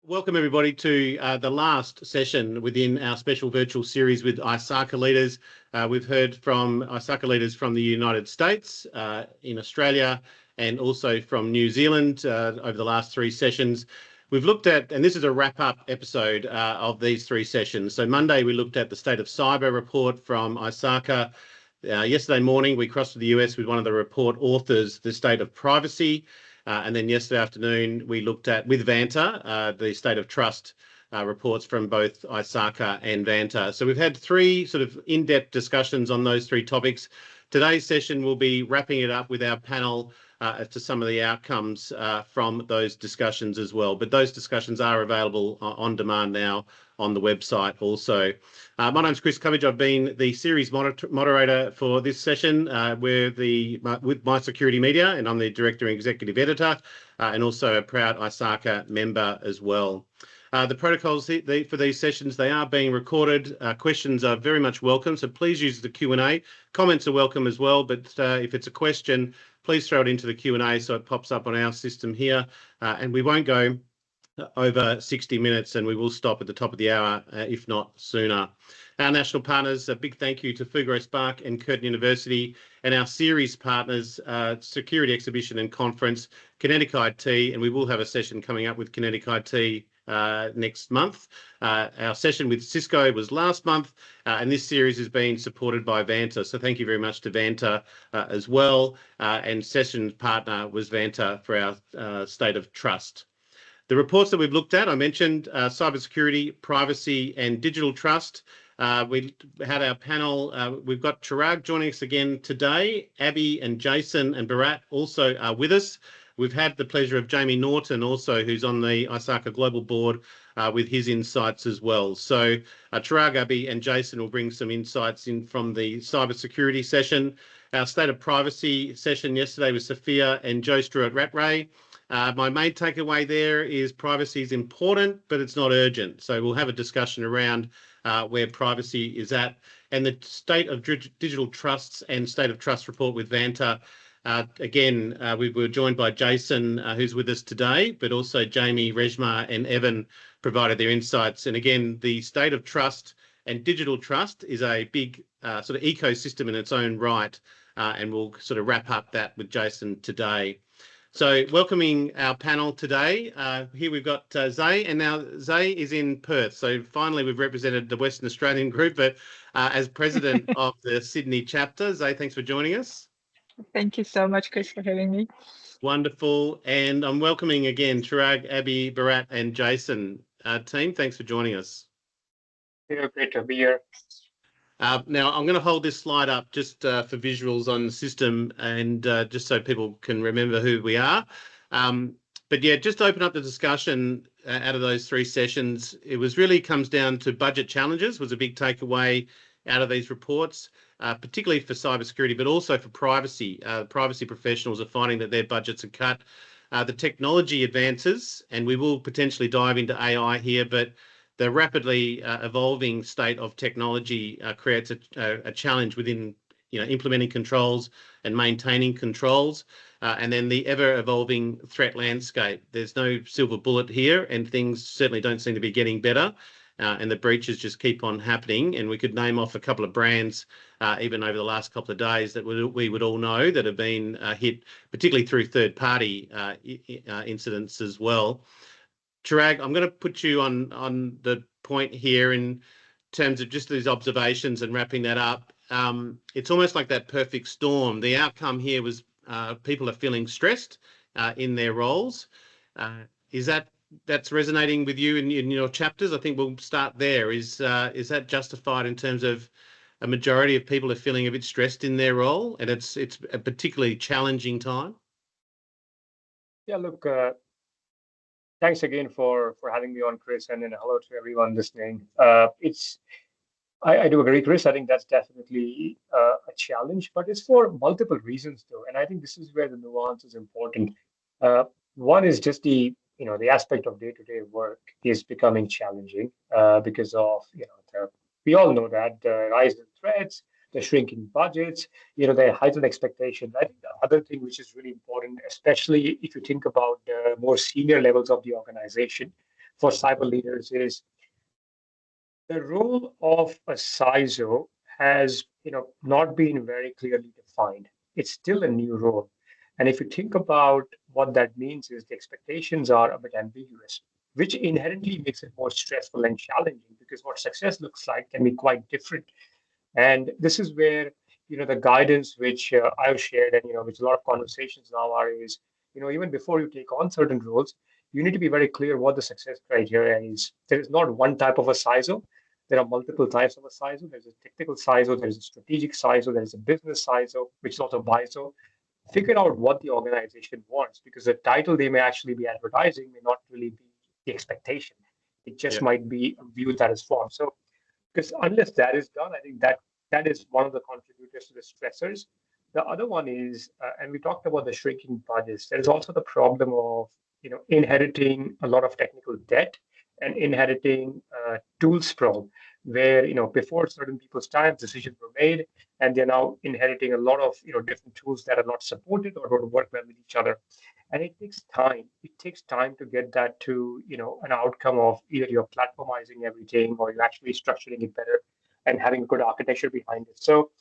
Welcome everybody to the last session within our special virtual series with ISACA leaders. We've heard from ISACA leaders from the United States, in Australia, and also from New Zealand over the last three sessions. We've looked at, and this is a wrap-up episode of these three sessions. So Monday we looked at the State of Cyber report from ISACA. Yesterday morning we crossed to the US with one of the report authors, the State of Privacy. And then yesterday afternoon, we looked at, with Vanta, the State of Trust reports from both ISACA and Vanta. So we've had three sort of in-depth discussions on those three topics. Today's session will be wrapping it up with our panel as to some of the outcomes from those discussions as well. But those discussions are available on demand now on the website also. My name's Chris Cummage. I've been the series moderator for this session. We're with MySecurity Media, and I'm the Director and Executive Editor, and also a proud ISACA member as well. The protocols for these sessions, they are being recorded. Questions are very much welcome, so please use the Q&A. Comments are welcome as well, but if it's a question, please throw it into the Q&A so it pops up on our system here, and we won't go over 60 minutes, and we will stop at the top of the hour, if not sooner. Our national partners, a big thank you to Fugro Spark and Curtin University, and our series partners, Security Exhibition and Conference, Kinetic IT, and we will have a session coming up with Kinetic IT next month. Our session with Cisco was last month, and this series is being supported by Vanta. So thank you very much to Vanta as well. And session partner was Vanta for our State of Trust. The reports that we've looked at, I mentioned cybersecurity, privacy, and digital trust. We had our panel. We've got Chirag joining us again today. Abby and Jason and Bharat also are with us. We've had the pleasure of Jamie Norton also, who's on the ISACA Global Board with his insights as well. So Chirag, Abby and Jason will bring some insights in from the cybersecurity session. Our State of Privacy session yesterday with Sophia and Joe Stewart-Rattray. My main takeaway there is privacy is important, but it's not urgent. So we'll have a discussion around where privacy is at. And the State of Digital Trusts and State of Trust report with Vanta. Again, we were joined by Jason, who's with us today, but also Jamie, Rejma and Evan provided their insights. And again, the State of Trust and Digital Trust is a big sort of ecosystem in its own right. And we'll sort of wrap up that with Jason today. So welcoming our panel today, here we've got Zay, and now Zay is in Perth. So finally we've represented the Western Australian group, but as president of the Sydney chapter. Zay, thanks for joining us. Thank you so much, Chris, for having me. Wonderful. And I'm welcoming again Chirag, Abby, Bharat and Jason. Team, thanks for joining us. Yeah, great to be here. Now, I'm going to hold this slide up just for visuals on the system and just so people can remember who we are. But yeah, just to open up the discussion out of those three sessions, it was really comes down to budget challenges was a big takeaway out of these reports, particularly for cybersecurity, but also for privacy. Privacy professionals are finding that their budgets are cut. The technology advances, and we will potentially dive into AI here, but the rapidly evolving state of technology creates a challenge within, implementing controls and maintaining controls, and then the ever-evolving threat landscape. There's no silver bullet here, and things certainly don't seem to be getting better, and the breaches just keep on happening. And we could name off a couple of brands, even over the last couple of days, that we would all know that have been hit, particularly through third-party incidents as well. Chirag, I'm going to put you on the point here in terms of just these observations and wrapping that up. It's almost like that perfect storm. The outcome here was people are feeling stressed in their roles. Is that's resonating with you in your chapters? I think we'll start there. Is that justified in terms of a majority of people are feeling a bit stressed in their role, and it's a particularly challenging time? Yeah, look. Thanks again for having me on, Chris, and then hello to everyone listening. I do agree, Chris. I think that's definitely a challenge, but it's for multiple reasons, though. And I think this is where the nuance is important. One is just the aspect of day-to-day work is becoming challenging because of we all know that the rise in threats, the shrinking budgets, the heightened expectations. I think the other thing which is really important, especially if you think about the more senior levels of the organization, for cyber leaders is the role of a CISO has, not been very clearly defined. It's still a new role. And if you think about what that means is the expectations are a bit ambiguous, which inherently makes it more stressful and challenging because what success looks like can be quite different. And this is where, the guidance which I've shared and, which a lot of conversations now are is, even before you take on certain roles, you need to be very clear what the success criteria is. There is not one type of a CISO. There are multiple types of a CISO. There's a technical CISO, there's a strategic CISO, there's a business CISO, which is also BISO. Figure out what the organization wants because the title they may actually be advertising may not really be the expectation. It just might be a view that is formed. So because unless that is done, I think that is one of the contributors to the stressors. The other one is, and we talked about the shrinking budgets. There is also the problem of inheriting a lot of technical debt and inheriting tool sprawl, where before certain people's time decisions were made, and they're now inheriting a lot of different tools that are not supported or don't work well with each other. And it takes time. It takes time to get that to an outcome of either you're platformizing everything or you're actually structuring it better and having a good architecture behind it. So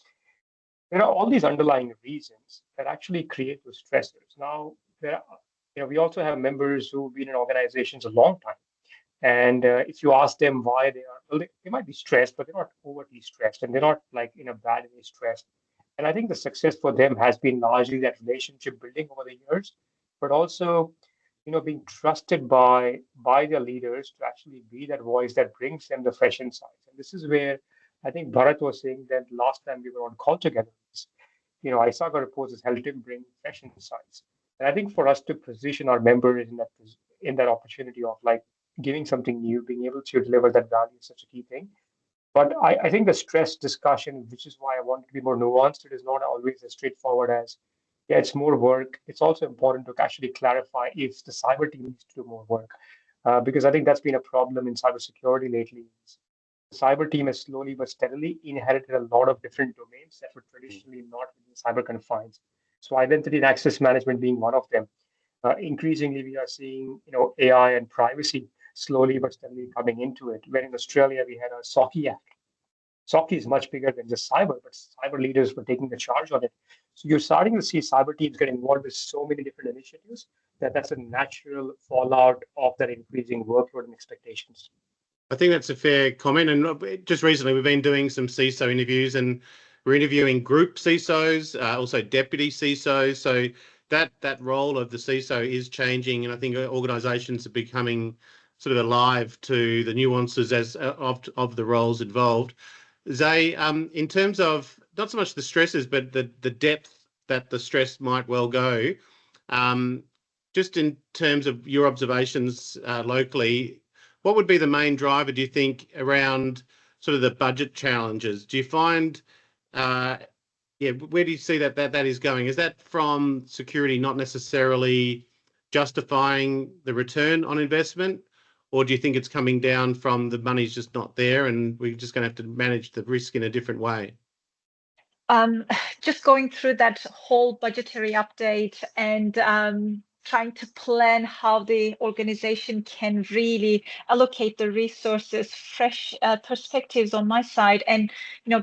there are all these underlying reasons that actually create those stressors. Now, we also have members who've been in organizations a long time. And if you ask them why they are, well, they might be stressed, but they're not overtly stressed and they're not like in a bad way stressed. And I think the success for them has been largely that relationship building over the years, but also, being trusted by their leaders to actually be that voice that brings them the fresh insights. And this is where I think Bharat was saying that last time we were on call together. ISACA reports has helped him bring fresh insights. And I think for us to position our members in that opportunity of like giving something new, being able to deliver that value is such a key thing. But I think the stress discussion, which is why I want to be more nuanced, it is not always as straightforward as, yeah, it's more work. It's also important to actually clarify if the cyber team needs to do more work. Because I think that's been a problem in cybersecurity lately. The cyber team has slowly but steadily inherited a lot of different domains that were traditionally not within cyber confines. So identity and access management being one of them. Increasingly, we are seeing AI and privacy slowly but steadily coming into it. Where in Australia, we had a SOCI Act. SOCI is much bigger than just cyber, but cyber leaders were taking the charge on it. So you're starting to see cyber teams get involved with so many different initiatives that's a natural fallout of that increasing workload and expectations. I think that's a fair comment. And just recently, we've been doing some CISO interviews, and we're interviewing group CISOs, also deputy CISOs. So that role of the CISO is changing, and I think organisations are becoming sort of alive to the nuances of the roles involved. Zay, in terms of not so much the stresses, but the depth that the stress might well go, just in terms of your observations locally, what would be the main driver, do you think, around sort of the budget challenges? Do you find, where do you see that is going? Is that from security not necessarily justifying the return on investment? Or do you think it's coming down from the money's just not there and we're just going to have to manage the risk in a different way? Just going through that whole budgetary update and trying to plan how the organization can really allocate the resources, fresh perspectives on my side, and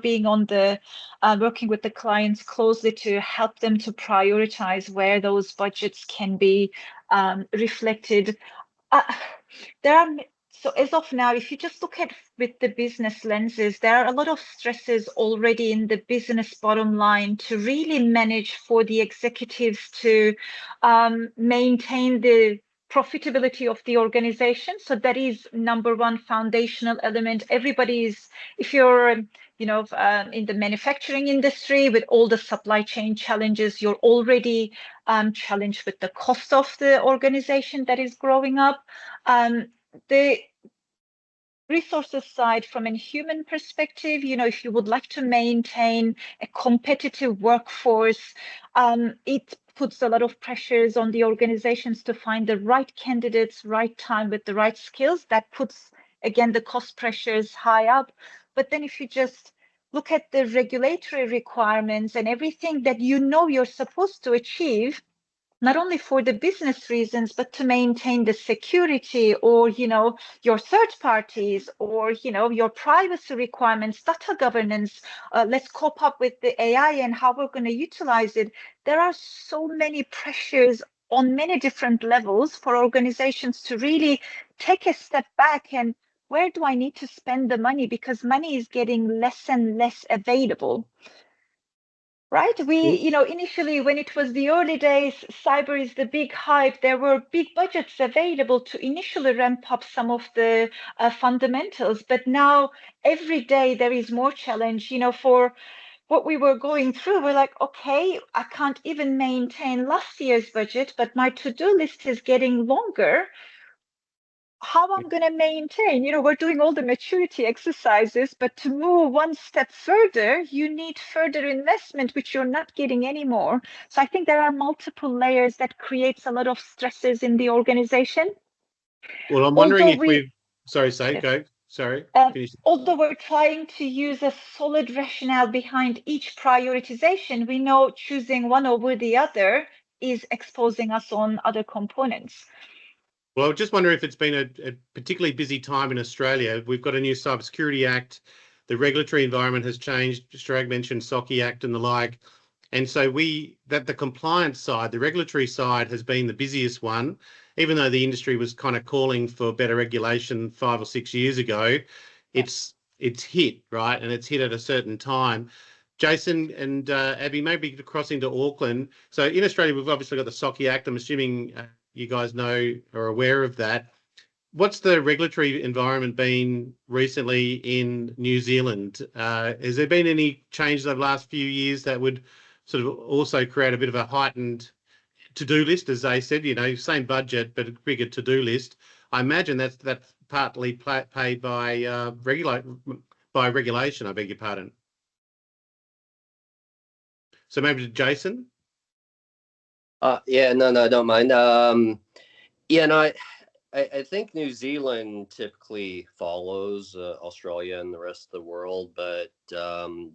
being on the working with the clients closely to help them to prioritize where those budgets can be reflected. So as of now, if you just look at with the business lenses, there are a lot of stresses already in the business bottom line to really manage for the executives to maintain the profitability of the organization. So that is number one foundational element. Everybody is, if you're in the manufacturing industry with all the supply chain challenges, you're already challenged with the cost of the organization that is growing up. The resources side, from a human perspective, if you would like to maintain a competitive workforce, it puts a lot of pressures on the organizations to find the right candidates, right time with the right skills. That puts, again, the cost pressures high up. But then if you just look at the regulatory requirements and everything that you're supposed to achieve, not only for the business reasons, but to maintain the security or, your third parties or, your privacy requirements, data governance. Let's cope up with the AI and how we're going to utilize it. There are so many pressures on many different levels for organizations to really take a step back and where do I need to spend the money? Because money is getting less and less available. Right? Initially, when it was the early days, cyber is the big hype. There were big budgets available to initially ramp up some of the fundamentals. But now, every day, there is more challenge. For what we were going through, we're like, okay, I can't even maintain last year's budget, but my to-do list is getting longer. How I'm going to maintain, we're doing all the maturity exercises, but to move one step further, you need further investment, which you're not getting anymore. So I think there are multiple layers that creates a lot of stresses in the organization. Well, I'm wondering if sorry, yes. go. Sorry. Although we're trying to use a solid rationale behind each prioritization, we know choosing one over the other is exposing us on other components. Well, I just wonder if it's been a particularly busy time in Australia. We've got a new Cybersecurity Act. The regulatory environment has changed. Chirag mentioned SOCI Act and the like. And so the compliance side, the regulatory side has been the busiest one, even though the industry was kind of calling for better regulation 5 or 6 years ago. It's hit, right? And it's hit at a certain time. Jason and Abby, maybe crossing to Auckland. So in Australia, we've obviously got the SOCI Act. I'm assuming you guys know or are aware of that. What's the regulatory environment been recently in New Zealand? Has there been any changes over the last few years that would sort of also create a bit of a heightened to-do list, as they said, same budget, but a bigger to-do list? I imagine that's partly paid by regulation, I beg your pardon. So maybe to Jason? Yeah, no, don't mind. I think New Zealand typically follows Australia and the rest of the world, but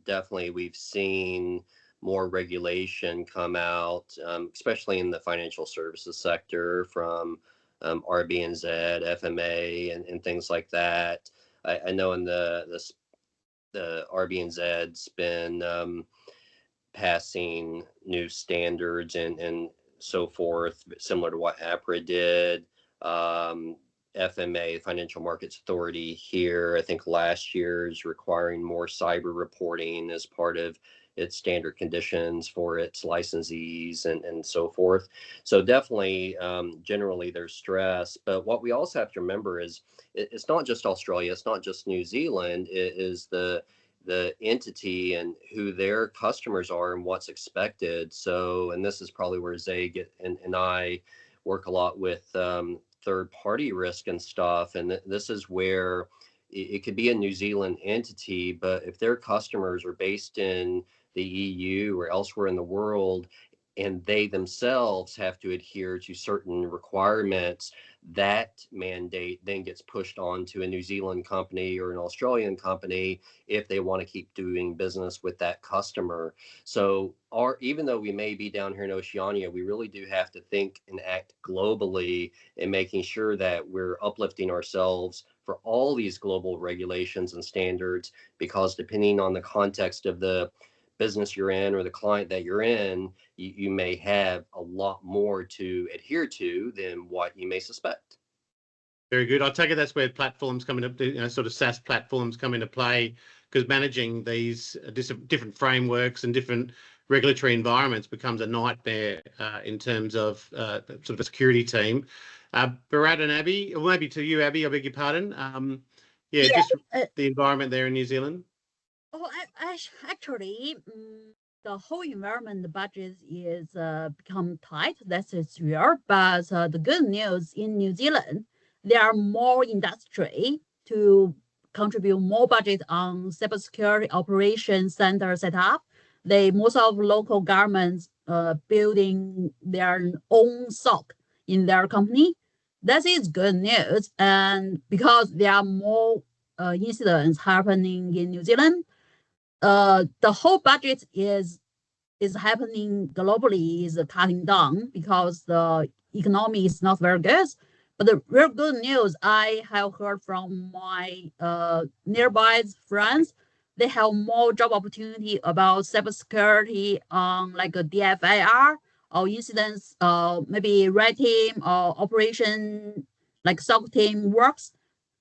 definitely we've seen more regulation come out, especially in the financial services sector from RBNZ, FMA, and things like that. I know in the RBNZ's been passing new standards and so forth, similar to what APRA did. FMA, Financial Markets Authority here, I think last year is requiring more cyber reporting as part of its standard conditions for its licensees and so forth. So definitely, generally there's stress. But what we also have to remember is it's not just Australia, it's not just New Zealand, it is the entity and who their customers are and what's expected. So, and this is probably where Zay and I work a lot with third-party risk and stuff. And this is where it could be a New Zealand entity, but if their customers are based in the EU or elsewhere in the world, and they themselves have to adhere to certain requirements, that mandate then gets pushed on to a New Zealand company or an Australian company if they want to keep doing business with that customer. So even though we may be down here in Oceania, we really do have to think and act globally in making sure that we're uplifting ourselves for all these global regulations and standards, because depending on the context of the business you're in or the client that you're in, you may have a lot more to adhere to than what you may suspect. Very good. I take it that's where platforms come into, sort of SaaS platforms come into play, because managing these different frameworks and different regulatory environments becomes a nightmare in terms of sort of a security team. Bharat and Abby, or maybe to you, Abby, I beg your pardon. Just the environment there in New Zealand. Oh, actually, the whole environment, the budget is become tight. That is real. But the good news in New Zealand, there are more industry to contribute more budget on cybersecurity operations center setup. Most of local governments building their own SOC in their company. That is good news, and because there are more incidents happening in New Zealand. The whole budget is is happening globally is cutting down because the economy is not very good. But the real good news I have heard from my nearby friends, they have more job opportunity about cybersecurity on like a DFIR or incidents, maybe red team or operation like SOC team works.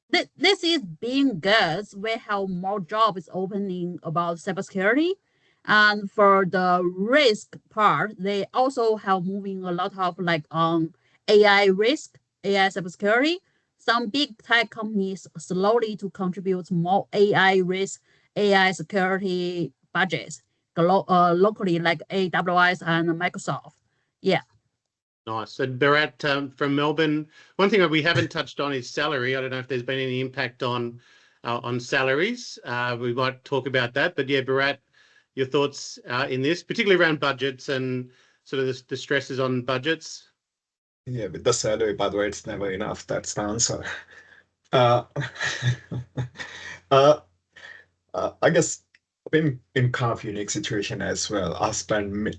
This is being good. We have more jobs opening about cybersecurity. And for the risk part, they also have moving a lot of like AI risk, AI cybersecurity. Some big tech companies slowly to contribute more AI risk, AI security budgets locally, like AWS and Microsoft. Yeah. Nice. And Bharat, from Melbourne, one thing that we haven't touched on is salary. I don't know if there's been any impact on salaries. We might talk about that. But yeah, Bharat, your thoughts in this, particularly around budgets and sort of the stresses on budgets? Yeah, with the salary, by the way, it's never enough. That's the answer. Uh, uh, I guess I've been in kind of unique situation as well. I spent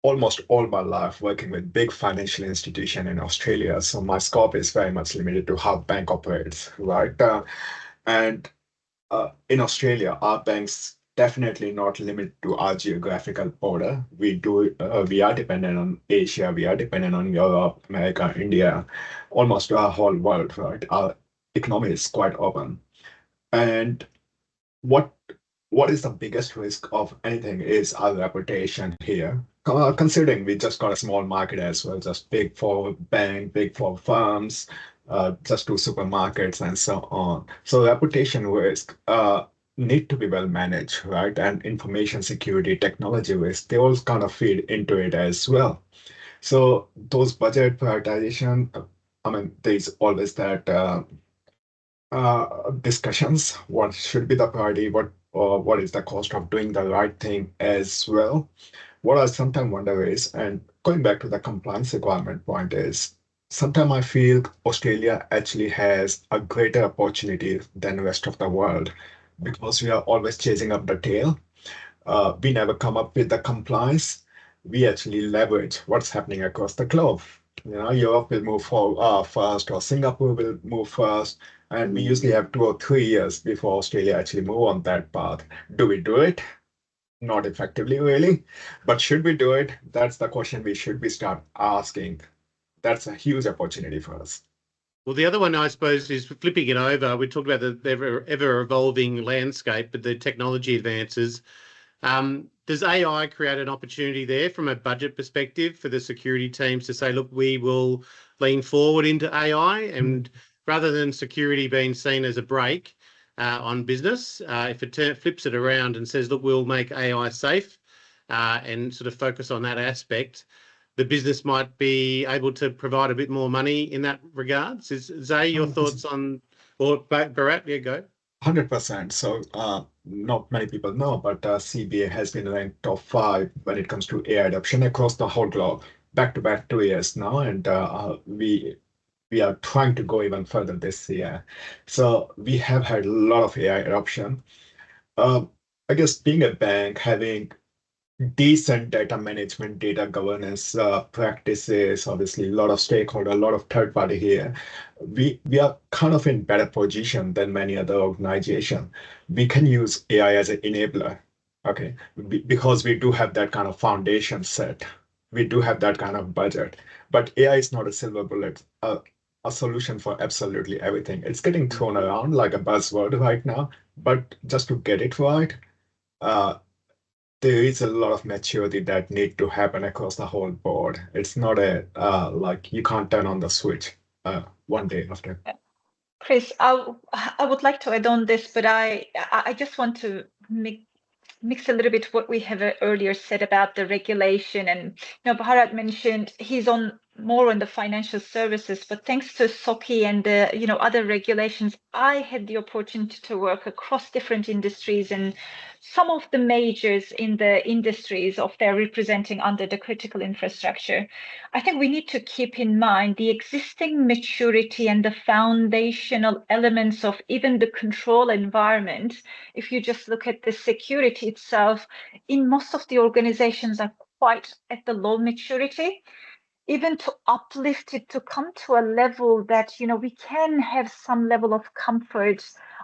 almost all my life working with big financial institution in Australia, so my scope is very much limited to how bank operates, right? And in Australia, our banks definitely not limited to our geographical border. We are dependent on Asia, we are dependent on Europe, America, India, almost our whole world, right? Our economy is quite open. And what what is the biggest risk of anything is our reputation here. Considering we just got a small market as well, just big for bank, big for firms, just to supermarkets and so on. So reputation risk need to be well managed, right? And information security, technology risk, they all kind of feed into it as well. So those budget prioritization, I mean, there's always that discussions. What should be the priority? What is the cost of doing the right thing as well? What I sometimes wonder is, and going back to the compliance requirement point is, sometimes I feel Australia actually has a greater opportunity than the rest of the world because we are always chasing up the tail. We never come up with the compliance. We actually leverage what's happening across the globe. Europe will move first, or Singapore will move first, and we usually have 2 or 3 years before Australia actually move on that path. Do we do it? Not effectively, really. But should we do it? That's the question we should be start asking. That's a huge opportunity for us. Well, the other one, I suppose, is flipping it over. We talked about the ever-evolving landscape, but the technology advances. Does AI create an opportunity there from a budget perspective for the security teams to say, look, we will lean forward into AI, and rather than security being seen as a break on business, if it flips it around and says, look, we'll make AI safe and sort of focus on that aspect, the business might be able to provide a bit more money in that regards. Zay, your thoughts on, or Bharat, yeah, go. 100%. So not many people know, but CBA has been ranked top 5 when it comes to AI adoption across the whole globe, back-to-back 2 years now, and we are trying to go even further this year. So we have had a lot of AI adoption. I guess being a bank, having decent data management, data governance practices, obviously a lot of stakeholder, a lot of third party here. We are kind of in better position than many other organizations. We can use AI as an enabler, okay? Because we do have that kind of foundation set. We do have that kind of budget. But AI is not a silver bullet, a solution for absolutely everything. It's getting thrown around like a buzzword right now, but just to get it right, there is a lot of maturity that need to happen across the whole board. It's not a like you can't turn on the switch one day after. Chris, I would like to add on this, but I just want to mix a little bit what we have earlier said about the regulation. And Bharat mentioned he's on more on the financial services, but thanks to SOCI and the other regulations, I had the opportunity to work across different industries, and some of the majors in the industries of they're representing under the critical infrastructure. I think we need to keep in mind the existing maturity and the foundational elements of even the control environment. If you just look at the security itself, in most of the organizations are quite at the low maturity. Even to uplift it to come to a level that we can have some level of comfort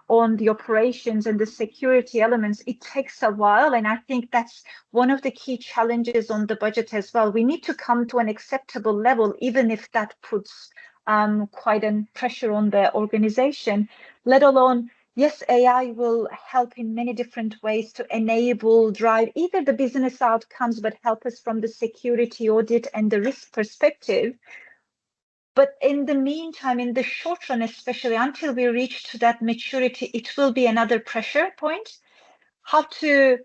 on the operations and the security elements, it takes a while. And I think that's one of the key challenges on the budget as well. We need to come to an acceptable level, even if that puts quite a pressure on the organization, let alone, yes, AI will help in many different ways to enable, drive either the business outcomes, but help us from the security audit and the risk perspective. But in the meantime, in the short run, especially until we reach to that maturity, it will be another pressure point. How to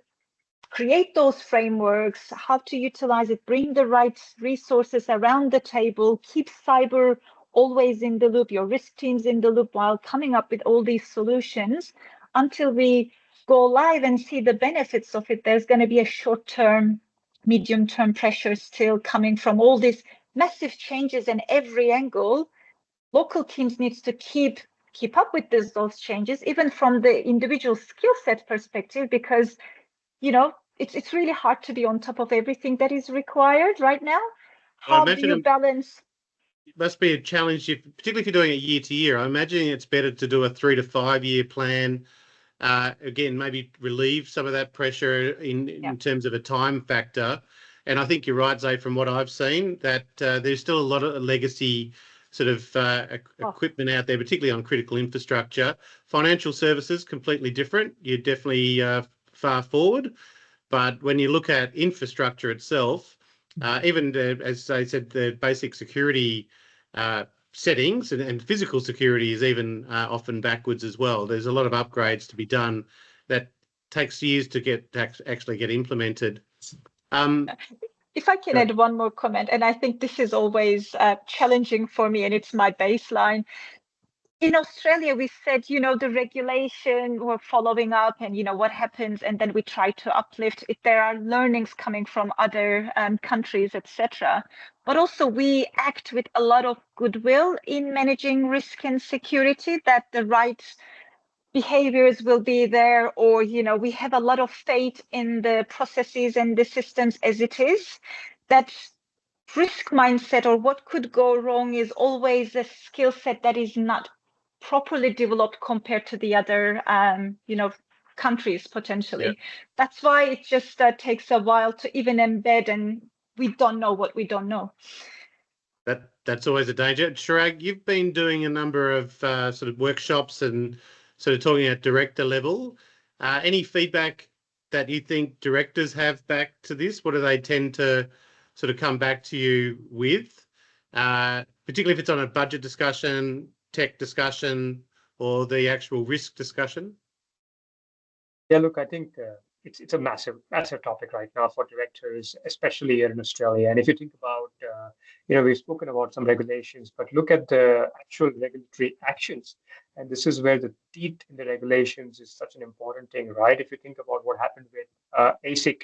create those frameworks, how to utilize it, bring the right resources around the table, keep cyber always in the loop, your risk teams in the loop while coming up with all these solutions until we go live and see the benefits of it. There's going to be a short-term, medium-term pressure still coming from all these massive changes in every angle. Local teams needs to keep up with those changes, even from the individual skill set perspective, because it's really hard to be on top of everything that is required right now. How do you balance? It must be a challenge, particularly if you're doing it year to year. I'm imagining it's better to do a 3 to 5 year plan. Again, maybe relieve some of that pressure in terms of a time factor. And I think you're right, Zay, from what I've seen, that there's still a lot of legacy sort of equipment out there, particularly on critical infrastructure. Financial services, completely different. You're definitely far forward. But when you look at infrastructure itself, even as I said, the basic security settings and physical security is even often backwards as well. There's a lot of upgrades to be done that takes years to actually get implemented. If I can add one more comment, and I think this is always challenging for me, and it's my baseline. In Australia, we said, the regulation, we're following up and, what happens, and then we try to uplift if there are learnings coming from other countries, etc. But also we act with a lot of goodwill in managing risk and security, that the right behaviors will be there, or, we have a lot of faith in the processes and the systems as it is. That risk mindset or what could go wrong is always a skill set that is not properly developed compared to the other countries potentially. Yeah. That's why it just takes a while to even embed, and we don't know what we don't know. That's always a danger. Chirag, you've been doing a number of sort of workshops and sort of talking at director level. Any feedback that you think directors have back to this? What do they tend to sort of come back to you with, particularly if it's on a budget discussion, tech discussion, or the actual risk discussion? Yeah, look, I think it's a massive topic right now for directors, especially here in Australia. And if you think about, we've spoken about some regulations, but look at the actual regulatory actions. And this is where the teeth in the regulations is such an important thing, right? If you think about what happened with ASIC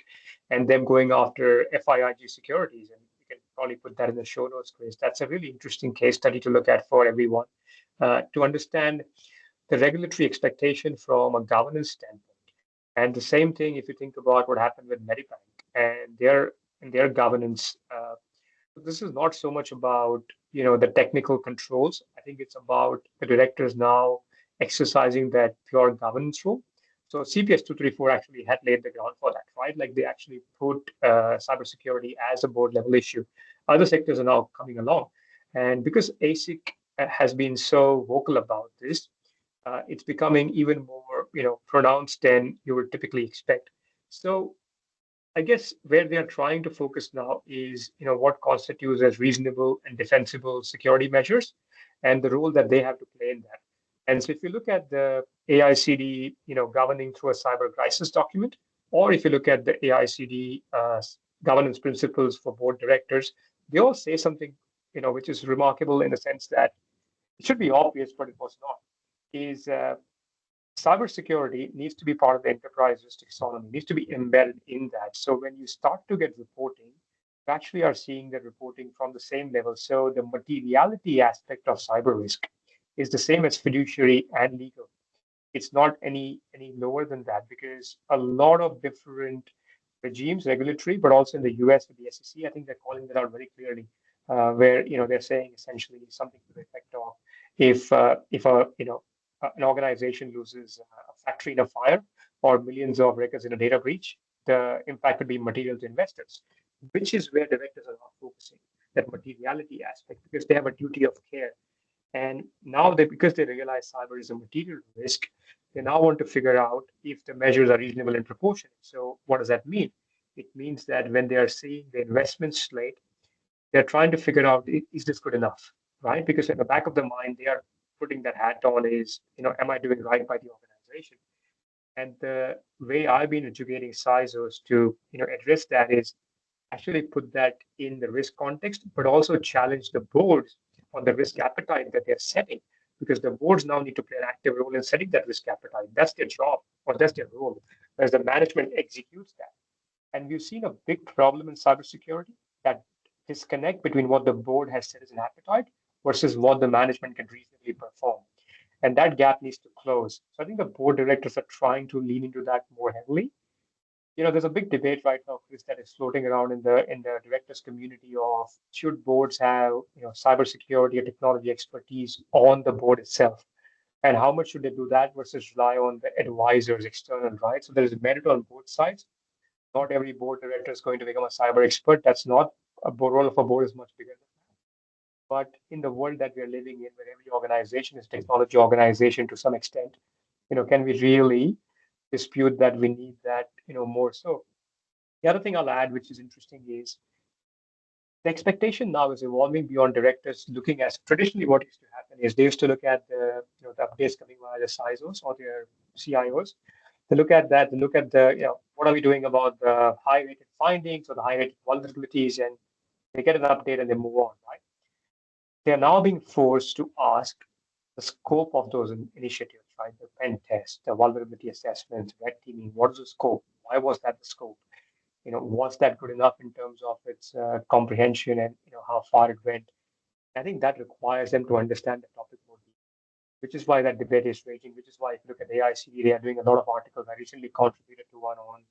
and them going after FIIG securities, and you can probably put that in the show notes, Chris. That's a really interesting case study to look at for everyone to understand the regulatory expectation from a governance standpoint. And the same thing, if you think about what happened with Medibank and their governance, this is not so much about the technical controls. I think it's about the directors now exercising that pure governance role. So CPS 234 actually had laid the ground for that, right? Like they actually put cybersecurity as a board level issue. Other sectors are now coming along, and because ASIC has been so vocal about this, it's becoming even more pronounced than you would typically expect. So I guess where they are trying to focus now is what constitutes as reasonable and defensible security measures and the role that they have to play in that. And so if you look at the AICD governing through a cyber crisis document, or if you look at the AICD governance principles for board directors, they all say something which is remarkable in the sense that it should be obvious, but it was not, is cybersecurity needs to be part of the enterprise risk taxonomy, needs to be embedded in that. So when you start to get reporting, you actually are seeing the reporting from the same level. So the materiality aspect of cyber risk is the same as fiduciary and legal. It's not any lower than that, because a lot of different regimes, regulatory, but also in the US with the SEC, I think they're calling that out very clearly, where they're saying essentially something to the effect of if an organization loses a factory in a fire or millions of records in a data breach, the impact could be material to investors, which is where directors are not focusing, that materiality aspect, because they have a duty of care. And now because they realize cyber is a material risk, they now want to figure out if the measures are reasonable and proportionate. So what does that mean? It means that when they are seeing the investment slate, they're trying to figure out, is this good enough, right? Because in the back of the mind, they are putting that hat on is, am I doing right by the organization? And the way I've been educating CISOs to, address that is actually put that in the risk context, but also challenge the boards on the risk appetite that they're setting, because the boards now need to play an active role in setting that risk appetite. That's their job, or that's their role, whereas the management executes that. And we've seen a big problem in cybersecurity, that disconnect between what the board has set as an appetite versus what the management can reasonably perform. And that gap needs to close. So I think the board directors are trying to lean into that more heavily. There's a big debate right now, Chris, that is floating around in the directors community of should boards have cybersecurity or technology expertise on the board itself, and how much should they do that versus rely on the advisors external, right? So there's merit on both sides. Not every board director is going to become a cyber expert. That's not a role of a board is much bigger than that. But in the world that we are living in, where every organization is technology organization to some extent, can we really dispute that we need that, more so? The other thing I'll add, which is interesting, is the expectation now is evolving beyond directors looking at traditionally what used to happen is they used to look at the updates coming via the CISOs or their CIOs. They look at that, they look at the, what are we doing about the high rated findings or the high rated vulnerabilities, and they get an update and they move on, right? They are now being forced to ask the scope of those initiatives, right? The pen test, the vulnerability assessments, red teaming, what is the scope? Why was that the scope? Was that good enough in terms of its comprehension and, how far it went? I think that requires them to understand the topic more deeply, which is why that debate is raging, which is why if you look at AICD, they are doing a lot of articles. I recently contributed to one on,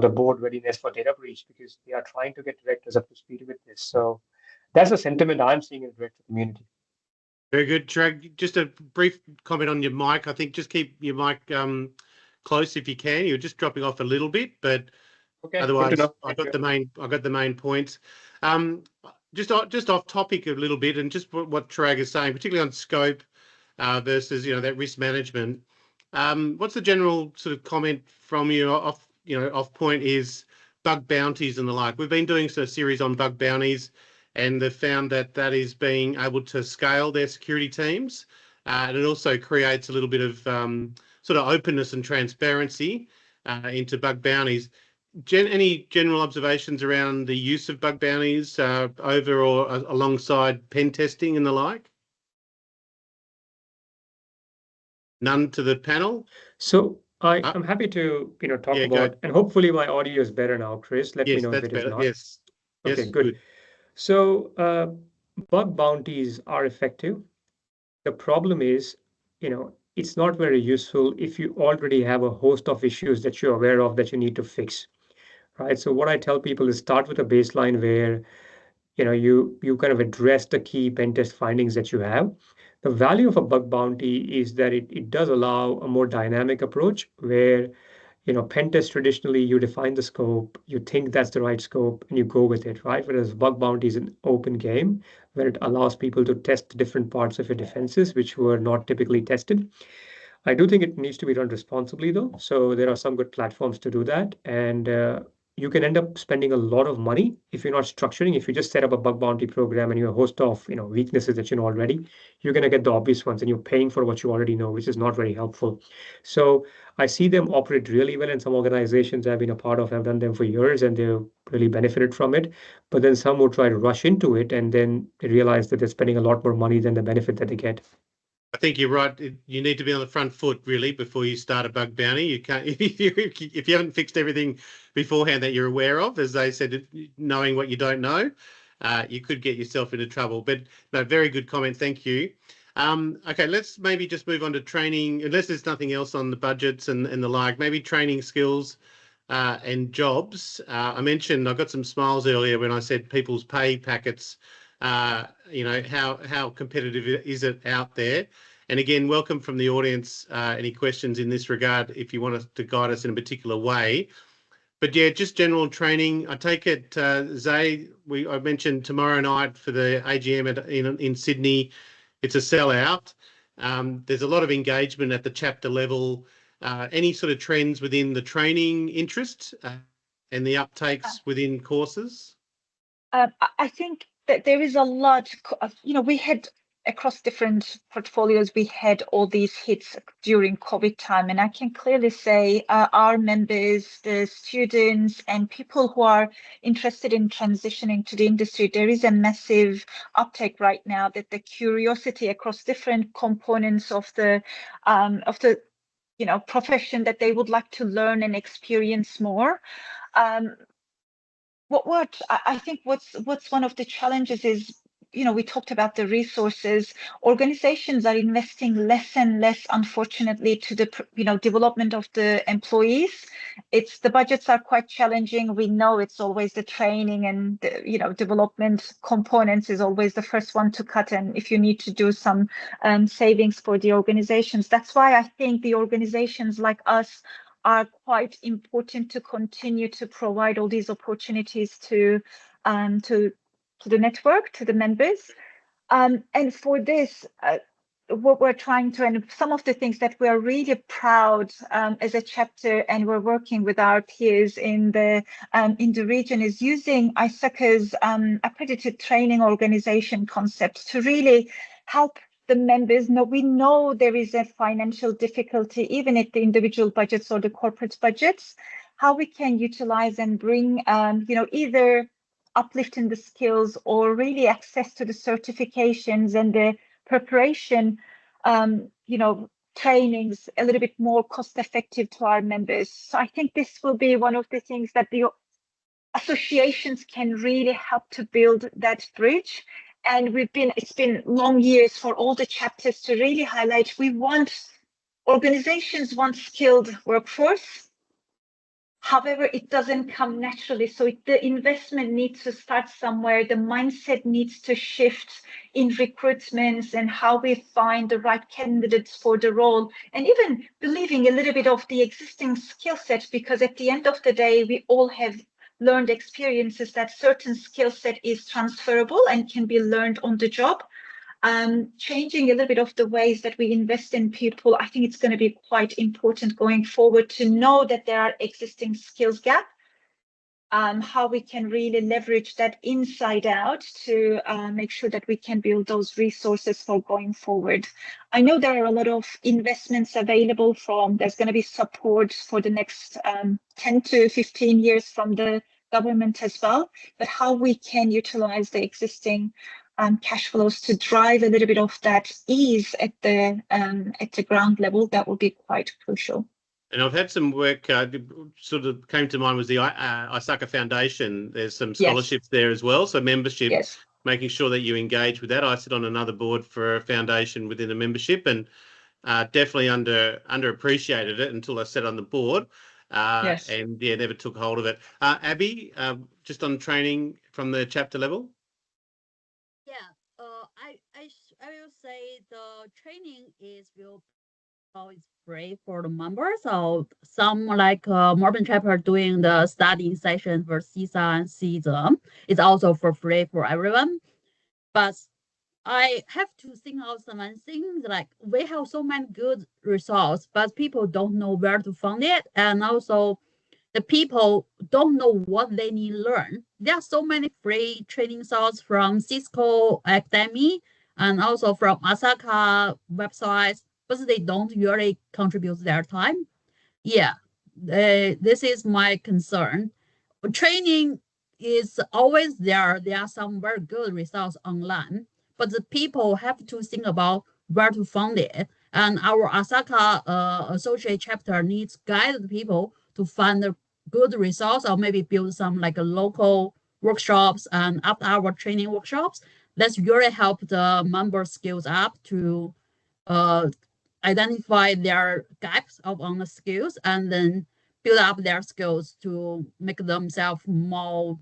the board readiness for data breach, because they are trying to get directors up to speed with this. So that's the sentiment I'm seeing in the director community. Very good, Chirag. Just a brief comment on your mic. I think just keep your mic close if you can. You're just dropping off a little bit, but okay, otherwise I got the main points. Just off topic a little bit, and just what Chirag is saying, particularly on scope versus that risk management. What's the general sort of comment from you off point is bug bounties and the like? We've been doing a series on bug bounties, and they've found that is being able to scale their security teams, and it also creates a little bit of sort of openness and transparency into bug bounties. Any general observations around the use of bug bounties over or alongside pen testing and the like? None to the panel? So I'm happy to talk about, and hopefully my audio is better now, Chris. Let me know if it is not. Yes. Okay, good. So bug bounties are effective. The problem is, it's not very useful if you already have a host of issues that you're aware of that you need to fix, right? So what I tell people is start with a baseline where you kind of address the key pen test findings that you have. The value of a bug bounty is that it does allow a more dynamic approach where pen test traditionally you define the scope, you think that's the right scope, and you go with it, right? Whereas bug bounty is an open game where it allows people to test different parts of your defenses, which were not typically tested. I do think it needs to be done responsibly, though. So there are some good platforms to do that. And you can end up spending a lot of money if you're not structuring. If you just set up a bug bounty program and you have a host of weaknesses that you know already, you're going to get the obvious ones, and you're paying for what you already know, which is not very helpful. So I see them operate really well, and some organizations I've been a part of have done them for years, and they've really benefited from it. But then some would try to rush into it, and then they realize that they're spending a lot more money than the benefit that they get. I think you're right. You need to be on the front foot really before you start a bug bounty. You can't if you haven't fixed everything beforehand that you're aware of, as they said, knowing what you don't know, you could get yourself into trouble. But no, very good comment. Thank you. Okay, let's maybe just move on to training, unless there's nothing else on the budgets and the like. Maybe training skills and jobs. I mentioned I got some smiles earlier when I said people's pay packets. How competitive is it out there? And again, welcome from the audience. Any questions in this regard, if you want us to guide us in a particular way. But yeah, just general training. I take it, Zay, I mentioned tomorrow night for the AGM in Sydney, it's a sellout. There's a lot of engagement at the chapter level. Any sort of trends within the training interest and the uptakes within courses? I think that there is a lot of, we had across different portfolios, we had all these hits during COVID time. And I can clearly say our members, the students and people who are interested in transitioning to the industry, there is a massive uptake right now that the curiosity across different components of the profession that they would like to learn and experience more. What I think what's one of the challenges is, we talked about the resources. Organizations are investing less and less, unfortunately, to the development of the employees. The budgets are quite challenging. We know it's always the training and the, development components is always the first one to cut. And if you need to do some savings for the organizations, that's why I think the organizations like us are quite important to continue to provide all these opportunities to the network, to the members. And for this, what we're trying to, and some of the things that we're really proud as a chapter, and we're working with our peers in the region, is using ISACA's accredited training organization concept to really help the members. We know there is a financial difficulty, even at the individual budgets or the corporate budgets, how we can utilize and bring, either uplifting the skills or really access to the certifications and the preparation, trainings a little bit more cost effective to our members. So I think this will be one of the things that the associations can really help to build that bridge. And it's been long years for all the chapters to really highlight, organizations want skilled workforce. However, it doesn't come naturally. So the investment needs to start somewhere. The mindset needs to shift in recruitments and how we find the right candidates for the role, and even believing a little bit of the existing skill set, because at the end of the day, we all have learned experiences that certain skill set is transferable and can be learned on the job. Changing a little bit of the ways that we invest in people, I think it's going to be quite important going forward to know that there are existing skills gap, how we can really leverage that inside out to make sure that we can build those resources for going forward. I know there are a lot of investments available there's going to be support for the next 10 to 15 years from the government as well, but how we can utilize the existing cash flows to drive a little bit of that ease at the ground level, that will be quite crucial. And I've had some work, sort of came to mind was the ISACA Foundation. There's some scholarships there as well. So membership, making sure that you engage with that. I sit on another board for a foundation within a membership, and definitely underappreciated it until I sat on the board. And never took hold of it. Abby, just on training from the chapter level? I will say the training is free for the members. So some like Melbourne chapter doing the studying session for CISA and CISM. It's also for free for everyone. But I have to think of some things, like we have so many good resources, but people don't know where to find it. And also the people don't know what they need to learn. There are so many free training sources from Cisco Academy and also from ISACA websites, but they don't really contribute their time. Yeah, this is my concern. Training is always there. There are some very good results online, but the people have to think about where to find it. And our ISACA associate chapter needs to guide the people to find the good results, or maybe build some like a local workshops and after-hour training workshops. That's really help the member skills up to identify their gaps on the skills and then build up their skills to make themselves much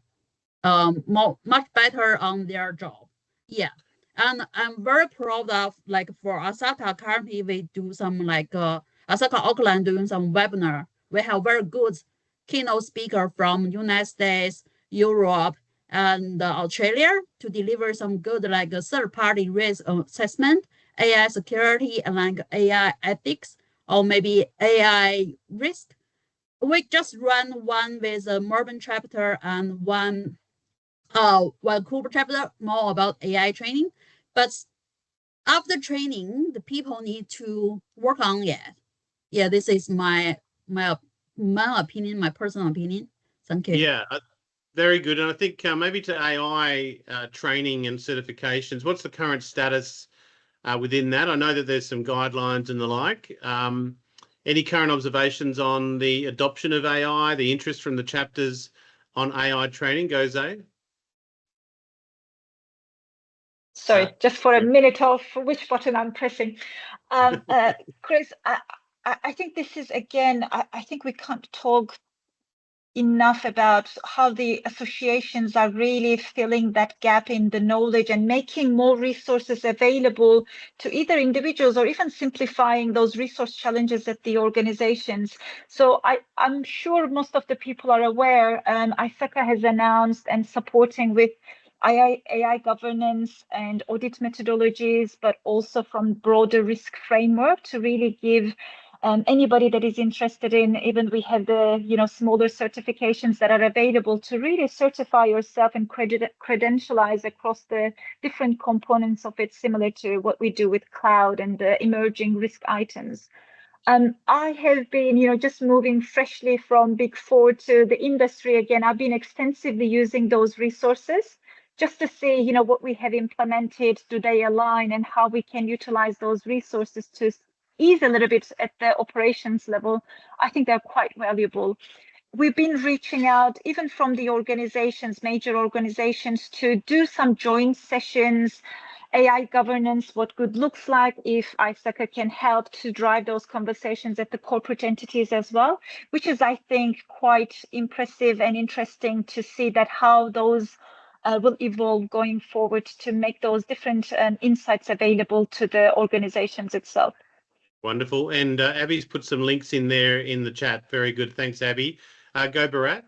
better on their job. Yeah. And I'm very proud of, like, for ISACA, currently we do some like ISACA Auckland doing some webinar. We have very good keynote speaker from United States, Europe, and Australia to deliver some good like third-party risk assessment, AI security, and like AI ethics, or maybe AI risk. We just run one with a Melbourne chapter and one Vancouver chapter, more about AI training. But after training, the people need to work on it. Yeah, this is my opinion, my personal opinion. Thank you. Yeah, very good. And I think maybe to AI training and certifications, what's the current status within that? I know that there's some guidelines and the like. Any current observations on the adoption of AI, the interest from the chapters on AI training? Go, Zay. Sorry, just for a minute of which button I'm pressing. Chris, I think this is, again, I think we can't talk enough about how the associations are really filling that gap in the knowledge and making more resources available to either individuals or even simplifying those resource challenges at the organizations. So I'm sure most of the people are aware, ISACA has announced and supporting with AI governance and audit methodologies, but also from broader risk framework to really give anybody that is interested in, even we have the smaller certifications that are available to really certify yourself and credentialize across the different components of it, similar to what we do with cloud and the emerging risk items. I have been, just moving freshly from Big Four to the industry again. I've been extensively using those resources just to see, what we have implemented, do they align, and how we can utilize those resources to ease a little bit at the operations level. I think they're quite valuable. We've been reaching out, even from the organizations, major organizations, to do some joint sessions, AI governance, what good looks like, if ISACA can help to drive those conversations at the corporate entities as well, which is, I think, quite impressive and interesting to see that how those will evolve going forward to make those different insights available to the organizations itself. Wonderful. And Abby's put some links in there in the chat. Very good. Thanks, Abby. Go, Bharat.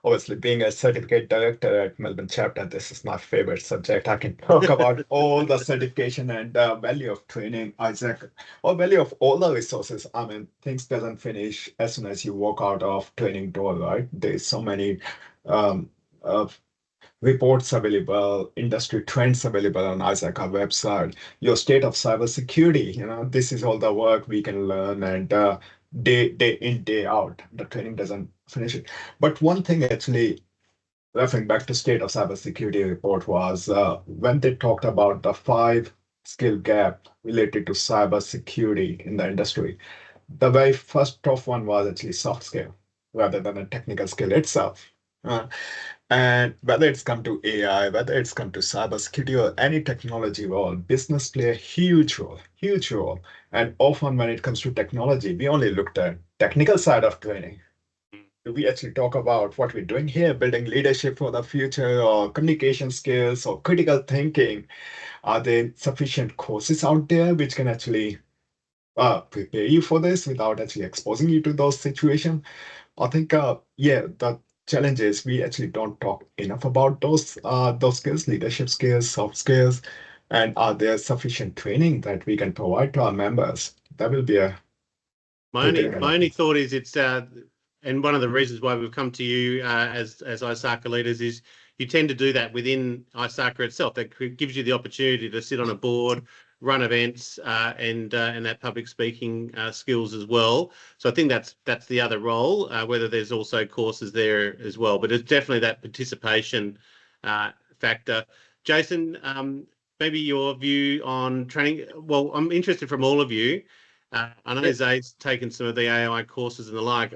Obviously, being a certificate director at Melbourne chapter, this is my favorite subject. I can talk about all the certification and value of training, ISACA, or value of all the resources. I mean, things doesn't finish as soon as you walk out of training door, right? There's so many reports available, industry trends available on ISACA website, your state of cybersecurity, this is all the work we can learn, and day in, day out, the training doesn't finish it. But one thing actually, referring back to state of cybersecurity report, was when they talked about the 5 skill gap related to cybersecurity in the industry, the very first tough one was actually soft skill rather than a technical skill itself. And whether it's come to AI, whether it's come to cybersecurity or any technology role, business play a huge role. And often when it comes to technology, we only looked at technical side of training. Do we actually talk about what we're doing here, building leadership for the future, or communication skills, or critical thinking? Are there sufficient courses out there which can actually prepare you for this without actually exposing you to those situations? I think, the challenge is we actually don't talk enough about those skills, leadership skills, soft skills, and are there sufficient training that we can provide to our members? That will be a my only thought is it's and one of the reasons why we've come to you as ISACA leaders is you tend to do that within ISACA itself. That gives you the opportunity to sit on a board, run events, and that public speaking skills as well. So I think that's the other role. Whether there's also courses there as well, but it's definitely that participation factor. Jason, maybe your view on training. Well, I'm interested from all of you. I know Zay's taken some of the AI courses and the like.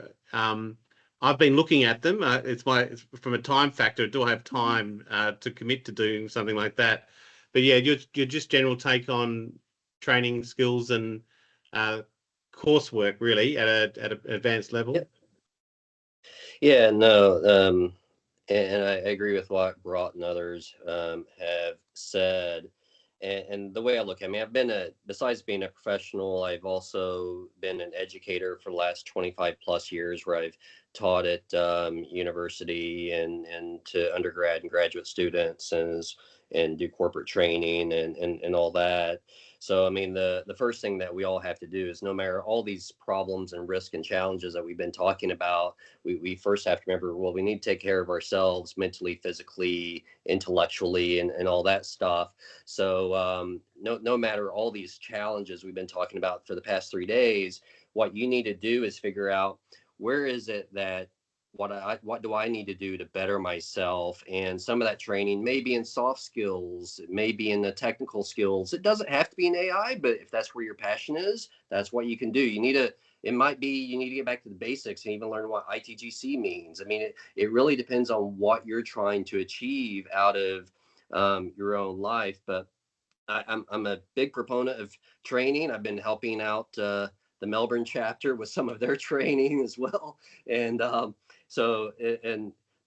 I've been looking at them. It's from a time factor. Do I have time to commit to doing something like that? But yeah, your just general take on training skills and coursework really at an advanced level. Yeah, no, and I agree with what Bharat and others have said. And the way I look at it, I mean, besides being a professional, I've also been an educator for the last 25 plus years, where I've taught at university and to undergrad and graduate students and do corporate training and all that. So, I mean, the first thing that we all have to do is, no matter all these problems and risks and challenges that we've been talking about, we first have to remember, well, we need to take care of ourselves mentally, physically, intellectually, and all that stuff. So no matter all these challenges we've been talking about for the past 3 days, what you need to do is figure out, where is it that what do I need to do to better myself? And some of that training may be in soft skills, it may be in the technical skills. It doesn't have to be in AI, but if that's where your passion is, that's what you can do. It might be you need to get back to the basics and even learn what ITGC means. I mean, it really depends on what you're trying to achieve out of your own life. But I'm a big proponent of training. I've been helping out the Melbourne chapter with some of their training as well. And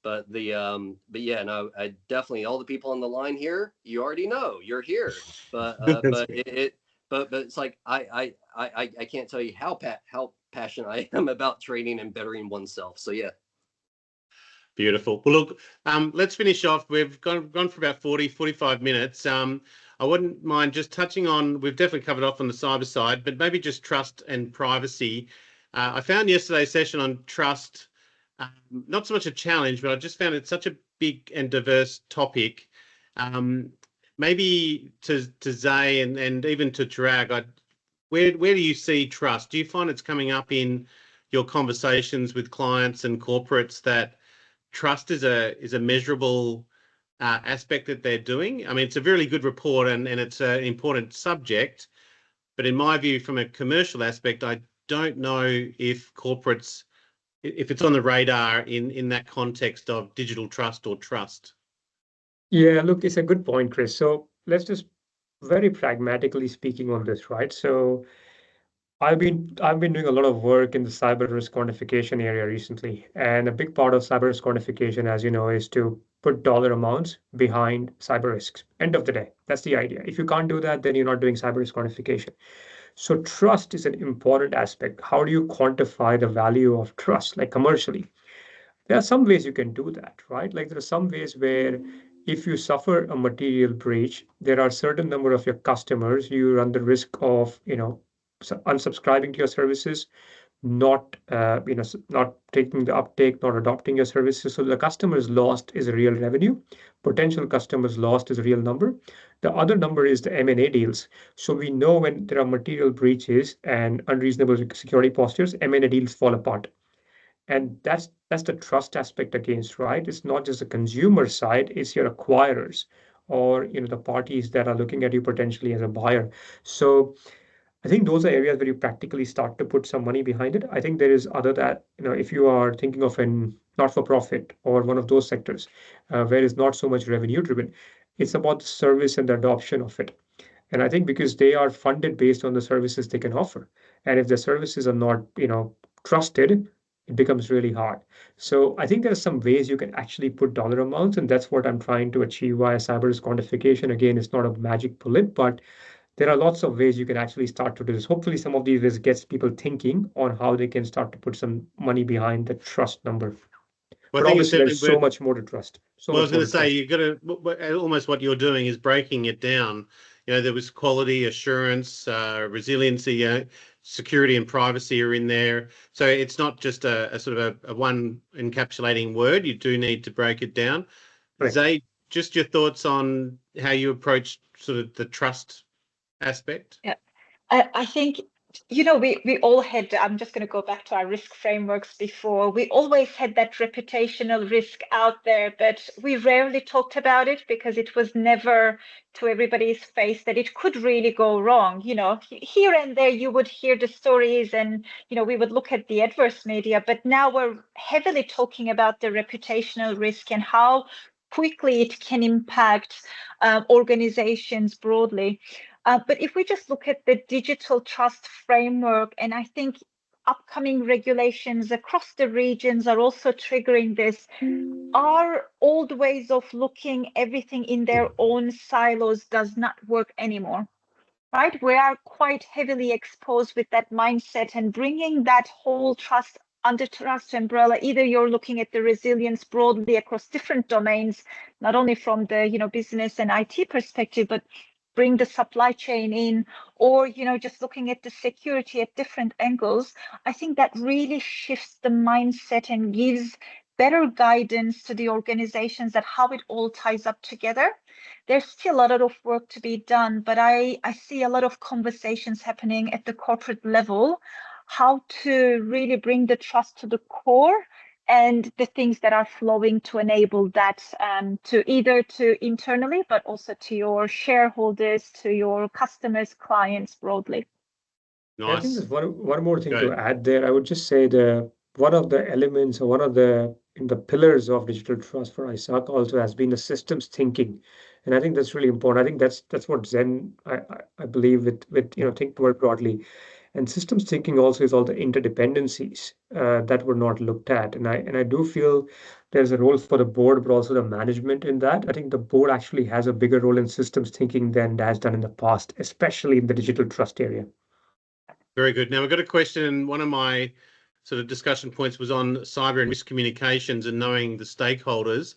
but yeah, no, I definitely, all the people on the line here, you already know you're here, but it's like, I can't tell you how passionate I am about training and bettering oneself. So yeah. Beautiful. Well, look, let's finish off. We've gone for about 45 minutes. I wouldn't mind just touching on, we've definitely covered off on the cyber side, but maybe just trust and privacy. I found yesterday's session on trust not so much a challenge, but I just found it such a big and diverse topic. Maybe to Zay and even to Chirag, where do you see trust? Do you find it's coming up in your conversations with clients and corporates that trust is a measurable aspect that they're doing? I mean, it's a really good report and it's an important subject, but in my view, from a commercial aspect, I don't know if corporates, if it's on the radar in that context of digital trust or trust. Yeah, look, it's a good point, Chris. So let's just very pragmatically speaking on this, right? So I've been doing a lot of work in the cyber risk quantification area recently, and a big part of cyber risk quantification, as you know, is to put dollar amounts behind cyber risks. End of the day, that's the idea. If you can't do that, then you're not doing cyber risk quantification. So trust is an important aspect. How do you quantify the value of trust, like commercially? There are some ways you can do that, right? Like there are some ways where if you suffer a material breach, there are certain number of your customers, you run the risk of, unsubscribing to your services, not taking the uptake, not adopting your services. So the customers lost is a real revenue. Potential customers lost is a real number. The other number is the M&A deals. So we know when there are material breaches and unreasonable security postures, M&A deals fall apart. And that's the trust aspect against, right? It's not just the consumer side, it's your acquirers or the parties that are looking at you potentially as a buyer. So I think those are areas where you practically start to put some money behind it. I think there is other that, if you are thinking of an not-for-profit or one of those sectors where it's not so much revenue driven, it's about the service and the adoption of it. And I think because they are funded based on the services they can offer. And if the services are not, trusted, it becomes really hard. So I think there's some ways you can actually put dollar amounts, and that's what I'm trying to achieve via cyber risk quantification. Again, it's not a magic bullet, but there are lots of ways you can actually start to do this. Hopefully some of these ways gets people thinking on how they can start to put some money behind the trust number. Well, but I think obviously there's so much more to trust. I was going to say, you've got to, almost what you're doing is breaking it down. There was quality assurance, resiliency, security and privacy are in there. So it's not just a sort of a one encapsulating word. You do need to break it down. Right. Zay, just your thoughts on how you approach sort of the trust aspect. Yeah, I think, we all had, I'm just going to go back to our risk frameworks before. We always had that reputational risk out there, but we rarely talked about it because it was never to everybody's face that it could really go wrong. Here and there you would hear the stories and, we would look at the adverse media, but now we're heavily talking about the reputational risk and how quickly it can impact organizations broadly. But if we just look at the digital trust framework, and I think upcoming regulations across the regions are also triggering this, our old ways of looking everything in their own silos does not work anymore. Right? We are quite heavily exposed with that mindset, and bringing that whole trust under trust umbrella. Either you're looking at the resilience broadly across different domains, not only from the business and IT perspective, but bring the supply chain in, or just looking at the security at different angles. I think that really shifts the mindset and gives better guidance to the organizations that how it all ties up together. There's still a lot of work to be done, but I see a lot of conversations happening at the corporate level, how to really bring the trust to the core and the things that are flowing to enable that, to either to internally, but also to your shareholders, to your customers, clients broadly. Nice. I think there's one more thing Go to add there. I would just say one of the elements or one of the pillars of digital trust for ISACA also has been the systems thinking. And I think that's really important. I think that's what Zen, I believe with think more broadly. And systems thinking also is all the interdependencies that were not looked at. And I do feel there's a role for the board, but also the management in that. I think the board actually has a bigger role in systems thinking than it has done in the past, especially in the digital trust area. Very good. Now, we've got a question, and one of my sort of discussion points was on cyber and risk communications and knowing the stakeholders.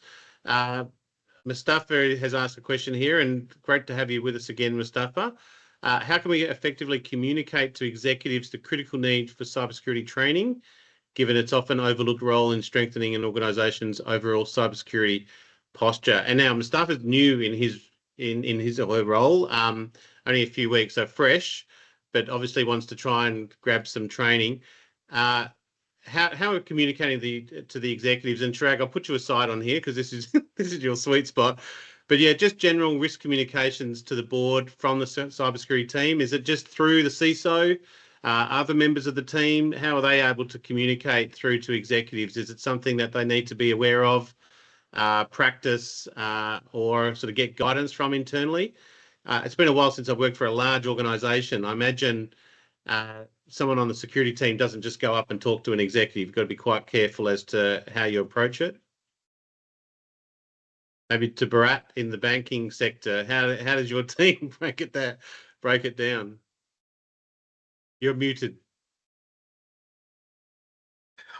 Mustafa has asked a question here, and great to have you with us again, Mustafa. How can we effectively communicate to executives the critical need for cybersecurity training, given its often overlooked role in strengthening an organisation's overall cybersecurity posture? And now Mustafa's new in his or her role, only a few weeks, so fresh, but obviously wants to try and grab some training. How are we communicating to the executives? And Chirag, I'll put you aside on here because this is this is your sweet spot. But yeah, just general risk communications to the board from the cybersecurity team. Is it just through the CISO, other members of the team? How are they able to communicate through to executives? Is it something that they need to be aware of, practice, or sort of get guidance from internally? It's been a while since I've worked for a large organisation. I imagine someone on the security team doesn't just go up and talk to an executive. You've got to be quite careful as to how you approach it. Maybe to Bharat in the banking sector, how does your team break it down? You're muted.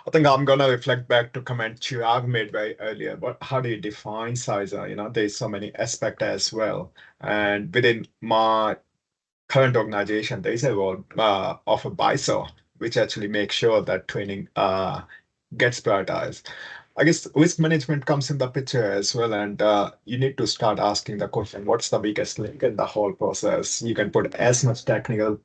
I think I'm going to reflect back to comment Chirag made very earlier, but how do you define cyber? There's so many aspects as well. And within my current organization, there is a role of a BISO, which actually makes sure that training gets prioritized. I guess risk management comes in the picture as well, and you need to start asking the question, what's the weakest link in the whole process? You can put as much technical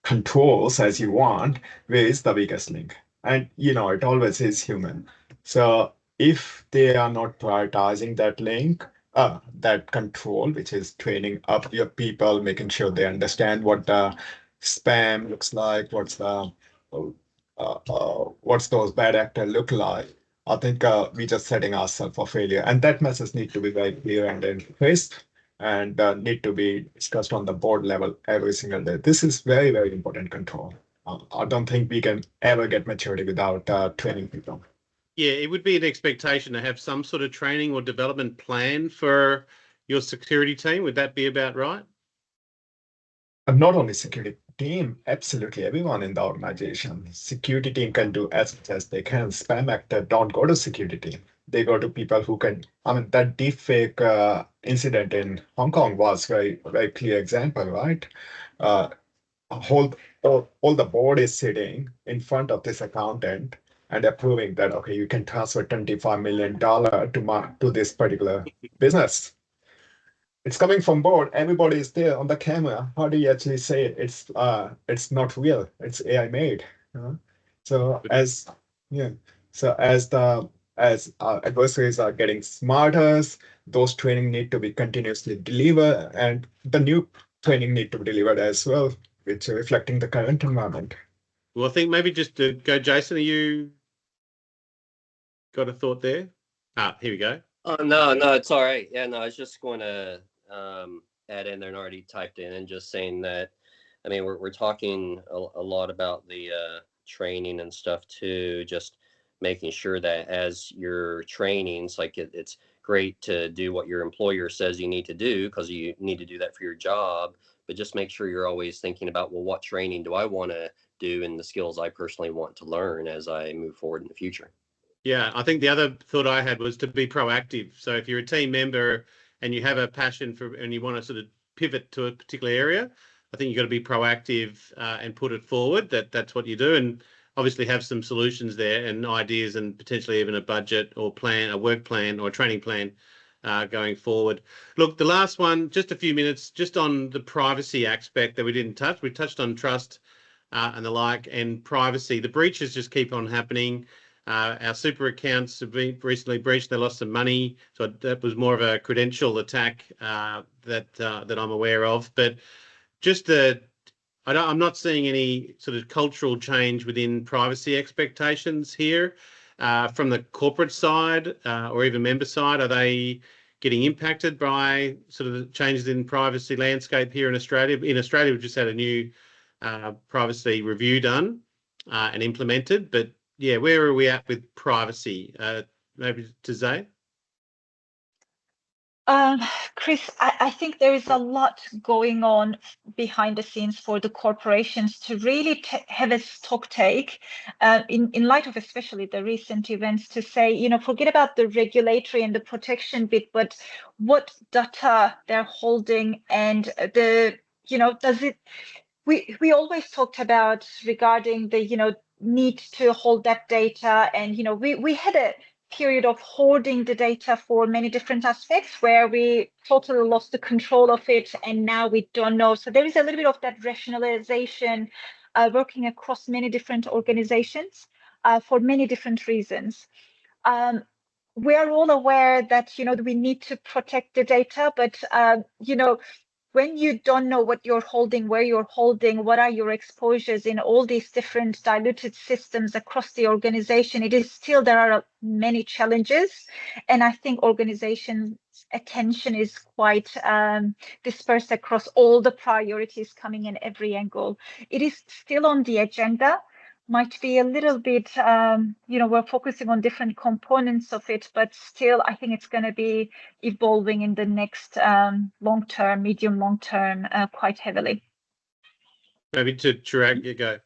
controls as you want. Where is the weakest link? And it always is human. So if they are not prioritizing that link, that control, which is training up your people, making sure they understand what the spam looks like, what's those bad actors look like, I think we're just setting ourselves for failure. And that message needs to be very clear and crisp, and need to be discussed on the board level every single day. This is very, very important control. I don't think we can ever get maturity without training people. Yeah, it would be an expectation to have some sort of training or development plan for your security team. Would that be about right? Not only security team, absolutely everyone in the organization. Security team can do as much as they can. Spam actor don't go to security team. They go to people who can. That deepfake incident in Hong Kong was very, very clear example, right? all the board is sitting in front of this accountant and approving that, okay, you can transfer $25 million to this particular business. It's coming from board. Everybody is there on the camera. How do you actually say it's not real? It's AI made. You know? So as yeah, so as adversaries are getting smarter, those training need to be continuously delivered, and the new training need to be delivered as well, which are reflecting the current environment. Well, I think maybe just to go, Jason, are you got a thought there? Here we go. Oh, no, it's all right. Yeah, no, I was just going to add in there and already typed in and just saying that, I mean, we're talking a lot about the training and stuff too, just making sure that as your trainings, like it's great to do what your employer says you need to do because you need to do that for your job, but just make sure you're always thinking about, well, what training do I want to do and the skills I personally want to learn as I move forward in the future. Yeah, I think the other thought I had was to be proactive. So if you're a team member and you have a passion for and you want to sort of pivot to a particular area, I think you've got to be proactive and put it forward that's what you do, and obviously have some solutions there and ideas and potentially even a budget or plan, a work plan or a training plan going forward. Look, the last one, just a few minutes, just on the privacy aspect that we didn't touch. We touched on trust and the like, and privacy. The breaches just keep on happening. Our super accounts have been recently breached. They lost some money, so that was more of a credential attack that I'm aware of. But just I'm not seeing any sort of cultural change within privacy expectations here from the corporate side or even member side. Are they getting impacted by sort of the changes in privacy landscape here in Australia? In Australia, we've just had a new privacy review done and implemented, but yeah, where are we at with privacy? Maybe to Zay? Chris, I think there is a lot going on behind the scenes for the corporations to really have a stock take in light of especially the recent events to say, forget about the regulatory and the protection bit, but what data they're holding and does it, we always talked about regarding the, need to hold that data. And, we had a period of hoarding the data for many different aspects where we totally lost the control of it. And now we don't know. So there is a little bit of that rationalization working across many different organizations for many different reasons. We are all aware that, we need to protect the data, but, when you don't know what you're holding, where you're holding, what are your exposures in all these different diluted systems across the organization, there are many challenges. And I think organizations' attention is quite dispersed across all the priorities coming in every angle. It is still on the agenda. Might be a little bit, we're focusing on different components of it, but still, I think it's going to be evolving in the next medium, long term, quite heavily. Maybe to Chirag, you go.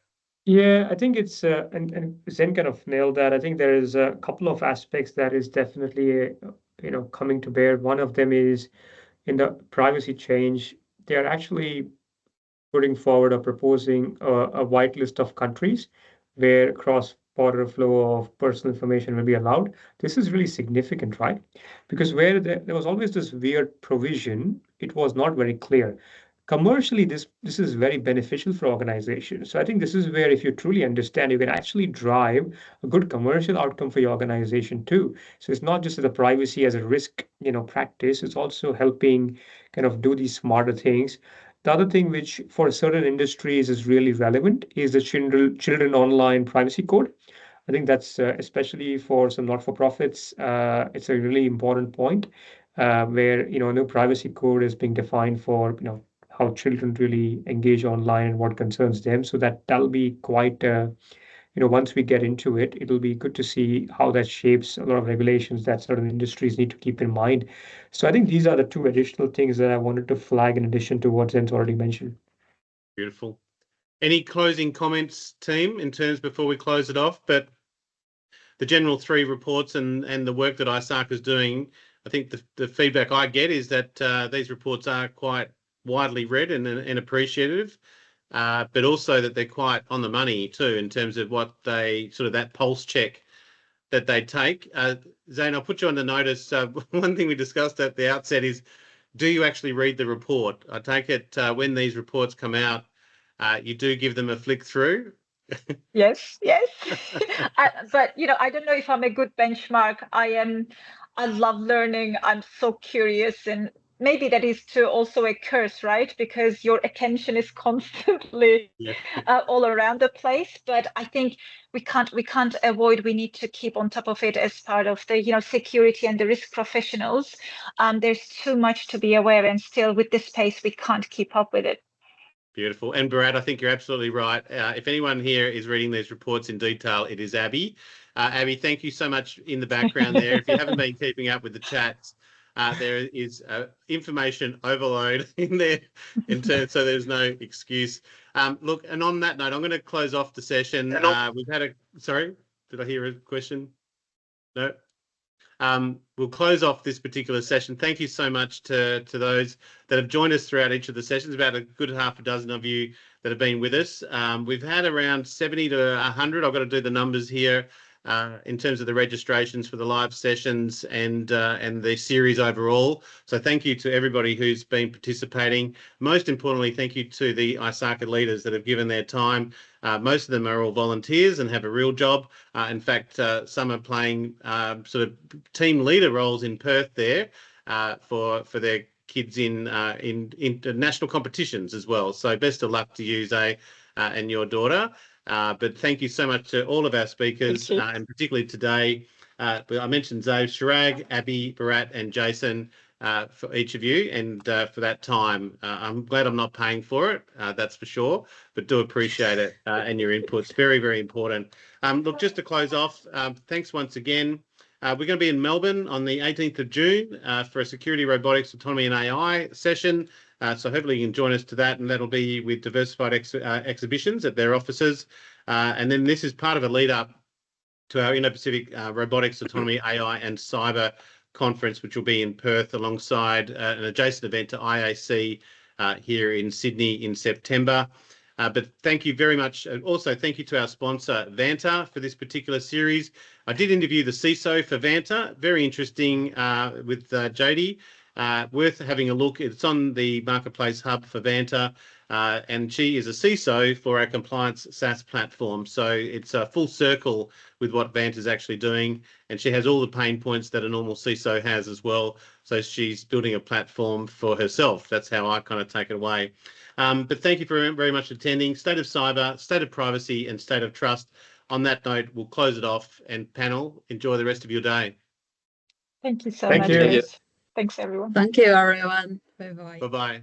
Yeah, I think it's, and Zen kind of nailed that. I think there is a couple of aspects that is definitely, coming to bear. One of them is in the privacy change, they are actually putting forward or proposing a whitelist of countries where cross-border flow of personal information will be allowed. This is really significant, right? Because where there was always this weird provision, it was not very clear. Commercially, this is very beneficial for organizations. So I think this is where, if you truly understand, you can actually drive a good commercial outcome for your organization too. So it's not just the privacy as a risk, practice. It's also helping kind of do these smarter things. The other thing which for certain industries is really relevant is the children online privacy code. I think that's especially for some not-for-profits, it's a really important point where, a new privacy code is being defined for, how children really engage online and what concerns them. So that'll be quite, once we get into it, it'll be good to see how that shapes a lot of regulations that certain industries need to keep in mind. So I think these are the two additional things that I wanted to flag in addition to what Zen's already mentioned. Beautiful. Any closing comments, team, in terms before we close it off? But the general 3 reports and the work that ISACA is doing, I think the feedback I get is that these reports are quite widely read and appreciative. but also that they're quite on the money too in terms of what they sort of that pulse check that they take. Zane, I'll put you on the notice. One thing we discussed at the outset is, do you actually read the report? I take it when these reports come out, you do give them a flick through. Yes. But I don't know if I'm a good benchmark. I love learning. I'm so curious, and maybe that is too also a curse, right? Because your attention is constantly all around the place. But I think we can't avoid. We need to keep on top of it as part of the security and the risk professionals. There's too much to be aware, and still with this pace, we can't keep up with it. Beautiful. And Bharat, I think you're absolutely right. If anyone here is reading these reports in detail, it is Abby. Abby, thank you so much in the background there. If you haven't been keeping up with the chats, there is information overload in there, so there's no excuse. Look, and on that note, I'm going to close off the session. We've had sorry, did I hear a question? No. We'll close off this particular session. Thank you so much to those that have joined us throughout each of the sessions, about a good half a dozen of you that have been with us. We've had around 70 to 100. I've got to do the numbers here in terms of the registrations for the live sessions and the series overall. So thank you to everybody who's been participating. Most importantly, thank you to the ISACA leaders that have given their time. Most of them are all volunteers and have a real job. In fact, some are playing sort of team leader roles in Perth there for their kids in international competitions as well. So best of luck to you, Zay, and your daughter. But thank you so much to all of our speakers, and particularly today. I mentioned Zay, Chirag, Abby, Bharat, and Jason for each of you, and for that time. I'm glad I'm not paying for it, that's for sure, but do appreciate it and your input's very, very important. Look, just to close off, thanks once again. We're going to be in Melbourne on the 18th of June for a Security, Robotics, Autonomy and AI session. So hopefully you can join us to that, and that'll be with Diversified Exhibitions at their offices. And then this is part of a lead up to our Indo-Pacific Robotics, Autonomy, AI and Cyber conference, which will be in Perth alongside an adjacent event to IAC here in Sydney in September. But thank you very much. Also, thank you to our sponsor, Vanta, for this particular series. I did interview the CISO for Vanta. Very interesting with Jody. Worth having a look. It's on the Marketplace Hub for Vanta. And she is a CISO for our compliance SaaS platform. So it's a full circle with what Vanta is actually doing. And she has all the pain points that a normal CISO has as well. So she's building a platform for herself. That's how I kind of take it away. But thank you very much for attending. State of Cyber, State of Privacy and State of Trust. On that note, we'll close it off, and panel, enjoy the rest of your day. Thank you so much, Chris. Thanks, everyone. Thank you, everyone. Bye-bye. Bye-bye.